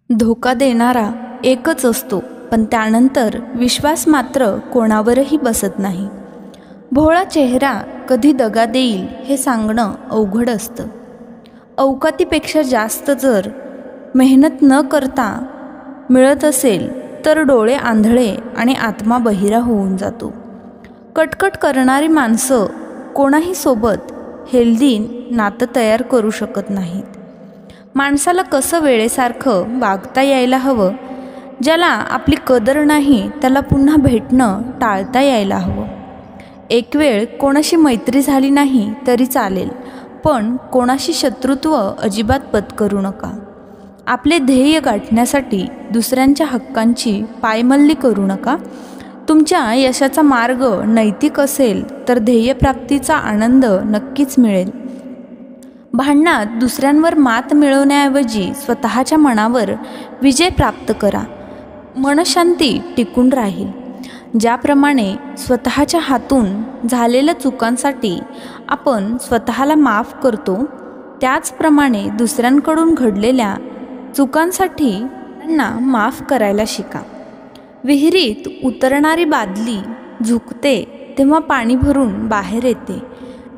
धोका देणारा एकच असतो, पण त्यानंतर विश्वास मात्र कोणावरही बसत नाही. भोळा चेहरा कधी दगा देईल हे सांगणं अवघड असतं. अवकातीपेक्षा जास्त जर मेहनत न करता मिळत असेल तर डोळे आंधळे आणि आत्मा बहिरा होऊन जातो. कटकट करणारी माणसं कोणाही सोबत हेल्दी नातं तयार करू शकत नाहीत. माणसाला कसं वेळेसारखं वागता यायला हवं, ज्याला आपली कदर नाही त्याला पुन्हा भेटणं टाळता यायला हवं. एक वेळ कोणाशी मैत्री झाली नाही तरी चालेल, पण कोणाशी शत्रुत्व अजिबात पत्करू नका. आपले ध्येय गाठण्यासाठी दुसऱ्यांच्या हक्कांची पायमल्ली करू नका. तुमच्या यशाचा मार्ग नैतिक असेल तर ध्येयप्राप्तीचा आनंद नक्कीच मिळेल. भांडणात दुसऱ्यांवर मात मिळवण्याऐवजी स्वतःच्या मनावर विजय प्राप्त करा. मनशांती टिकून राहील. ज्याप्रमाणे स्वतःच्या हातून झालेल्या चुकांसाठी आपण स्वतःला माफ करतो, त्याचप्रमाणे दुसऱ्यांकडून घडलेल्या चुकांसाठी त्यांना माफ करायला शिका. विहिरीत उतरणारी बादली झुकते तेव्हा पाणी भरून बाहेर येते.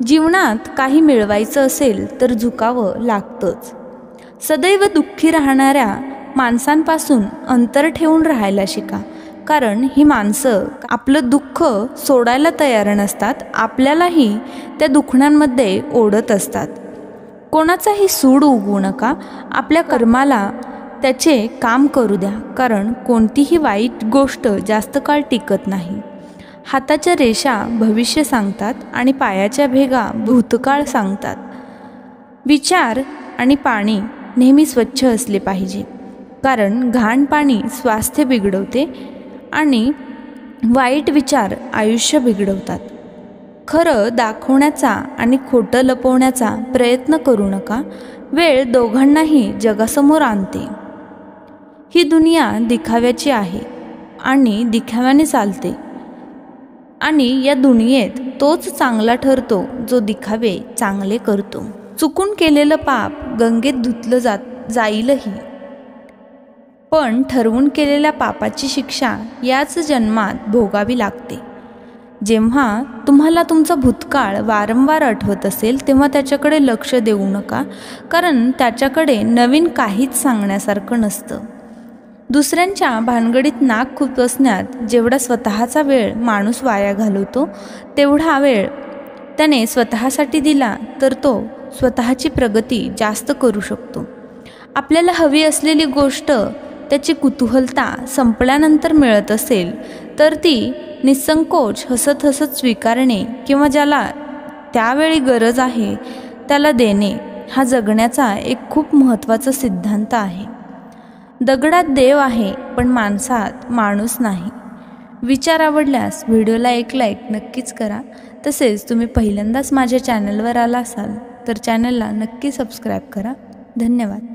जीवनात काही मिळवायचं असेल तर झुकावं लागतंच. सदैव दुःखी राहणाऱ्या माणसांपासून अंतर ठेवून राहायला शिका, कारण ही माणसं आपलं दुःख सोडायला तयार नसतात, आपल्यालाही त्या दुखण्यांमध्ये ओढत असतात. कोणाचाही सूड उगवू नका. आपल्या कर्माला त्याचे काम करू द्या, कारण कोणतीही वाईट गोष्ट जास्त काळ टिकत नाही. हाताच्या रेषा भविष्य सांगतात आणि पायाच्या भेगा भूतकाळ सांगतात. विचार आणि पाणी नेहमी स्वच्छ असले पाहिजे, कारण घाण पाणी स्वास्थ्य बिघडवते आणि वाईट विचार आयुष्य बिघडवतात. खरं दाखवण्याचा आणि खोटं लपवण्याचा प्रयत्न करू नका. वेळ दोघांनाही जगासमोर आणते. ही दुनिया दिखाव्याची आहे आणि दिखाव्याने चालते, आणि या दुनियेत तोच चांगला ठरतो जो दिखावे चांगले करतो. चुकून केलेलं पाप गंगेत धुतलं जाईलही, पण ठरवून केलेल्या पापाची शिक्षा याच जन्मात भोगावी लागते. जेव्हा तुम्हाला तुमचा भूतकाळ वारंवार आठवत असेल तेव्हा त्याच्याकडे लक्ष देऊ नका, कारण त्याच्याकडे नवीन काहीच सांगण्यासारखं नसतं. दुसऱ्यांच्या भानगडीत नाक खुपसण्यात जेवढा स्वतःचा वेळ माणूस वाया घालवतो, तेवढा वेळ त्याने स्वतःसाठी दिला तर तो स्वतःची प्रगती जास्त करू शकतो. आपल्याला हवी असलेली गोष्ट त्याची कुतूहलता संपल्यानंतर मिळत असेल तर ती निसंकोच हसत हसत स्वीकारणे किंवा ज्याला त्यावेळी गरज आहे त्याला देणे हा जगण्याचा एक खूप महत्त्वाचा सिद्धांत आहे. दगडात देव आहे पण माणसात माणूस नाही. विचार आवडल्यास व्हिडिओला एक लाईक नक्कीच करा. तसेच तुम्ही पहिल्यांदाच माझ्या चॅनलवर आला असाल तर चॅनलला नक्की सबस्क्राईब करा. धन्यवाद.